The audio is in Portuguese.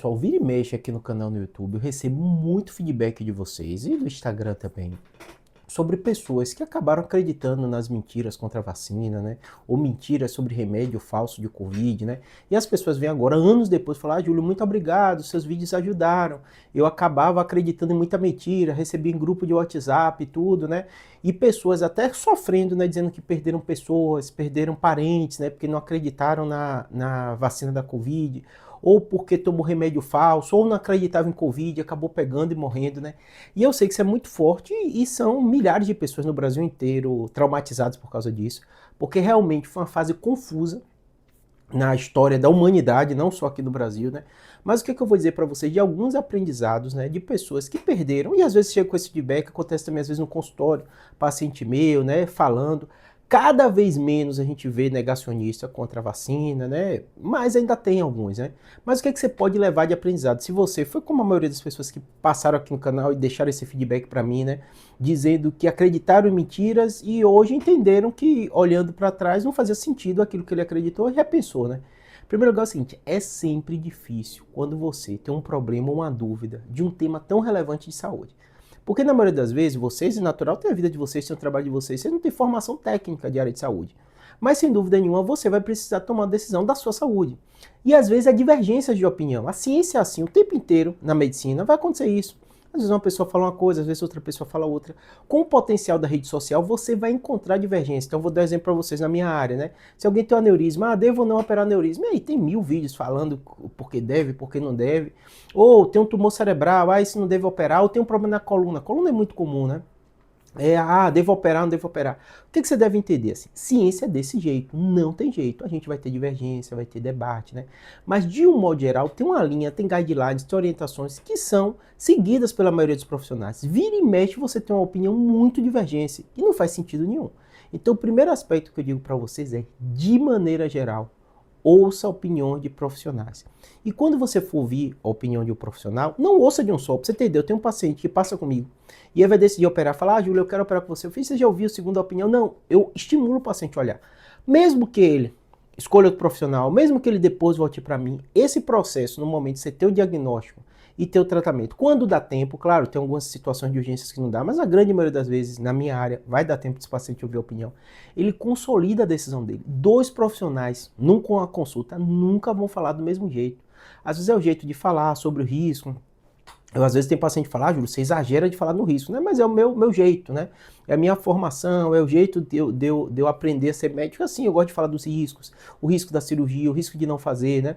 Pessoal, vira e mexe aqui no canal no YouTube, eu recebo muito feedback de vocês e do Instagram também, sobre pessoas que acabaram acreditando nas mentiras contra a vacina, né? Ou mentiras sobre remédio falso de Covid, né? E as pessoas vêm agora, anos depois, falar: Júlio, muito obrigado, seus vídeos ajudaram. Eu acabava acreditando em muita mentira, recebi em grupo de WhatsApp e tudo, né? E pessoas até sofrendo, né? Dizendo que perderam pessoas, perderam parentes, né? Porque não acreditaram na vacina da Covid, ou porque tomou remédio falso, ou não acreditava em Covid, acabou pegando e morrendo, né? E eu sei que isso é muito forte e são milhares de pessoas no Brasil inteiro traumatizadas por causa disso, porque realmente foi uma fase confusa na história da humanidade, não só aqui no Brasil, né? Mas o que eu vou dizer para vocês de alguns aprendizados, né, de pessoas que perderam, e às vezes chega com esse feedback, acontece também às vezes no consultório, paciente meu, né, falando. Cada vez menos a gente vê negacionista contra a vacina, né? Mas ainda tem alguns, né? Mas o que você pode levar de aprendizado? Se você foi como a maioria das pessoas que passaram aqui no canal e deixaram esse feedback para mim, né? Dizendo que acreditaram em mentiras e hoje entenderam que, olhando para trás, não fazia sentido aquilo que ele acreditou e repensou, né? Primeiro lugar é o seguinte, é sempre difícil quando você tem um problema ou uma dúvida de um tema tão relevante de saúde. Porque na maioria das vezes, vocês, é natural, têm a vida de vocês, têm o trabalho de vocês, vocês não têm formação técnica de área de saúde. Mas sem dúvida nenhuma, você vai precisar tomar uma decisão da sua saúde. E às vezes há divergências de opinião. A ciência é assim, o tempo inteiro na medicina vai acontecer isso. Às vezes uma pessoa fala uma coisa, às vezes outra pessoa fala outra. Com o potencial da rede social, você vai encontrar divergência. Então eu vou dar um exemplo para vocês na minha área, né? Se alguém tem um aneurisma, devo ou não operar aneurisma? E aí tem 1000 vídeos falando por que deve, por que não deve. Ou tem um tumor cerebral, isso não deve operar. Ou tem um problema na coluna. A coluna é muito comum, né? Devo operar, não devo operar. O que você deve entender? Assim, ciência é desse jeito, não tem jeito. A gente vai ter divergência, vai ter debate, né? Mas de um modo geral, tem uma linha, tem guidelines, tem orientações que são seguidas pela maioria dos profissionais. Vira e mexe, você tem uma opinião muito divergente e não faz sentido nenhum. Então, o primeiro aspecto que eu digo para vocês é, de maneira geral, ouça a opinião de profissionais. E quando você for ouvir a opinião de um profissional, não ouça de um só. Pra você entender, eu tenho um paciente que passa comigo e ele vai decidir operar, falar: Júlio, eu quero operar com você. Eu fiz, você já ouviu a segunda opinião? Não, eu estimulo o paciente a olhar. Mesmo que ele escolha outro profissional, mesmo que ele depois volte para mim, esse processo, no momento de você ter o diagnóstico e ter o tratamento, quando dá tempo, claro, tem algumas situações de urgências que não dá, mas a grande maioria das vezes, na minha área, vai dar tempo desse paciente ouvir a opinião, ele consolida a decisão dele. Dois profissionais, numa consulta, nunca vão falar do mesmo jeito. Às vezes é o jeito de falar sobre o risco. Às vezes tem paciente que fala: Júlio, você exagera de falar no risco, né? Mas é o meu jeito, né? É a minha formação, é o jeito de eu aprender a ser médico. Assim, eu gosto de falar dos riscos, o risco da cirurgia, o risco de não fazer, né?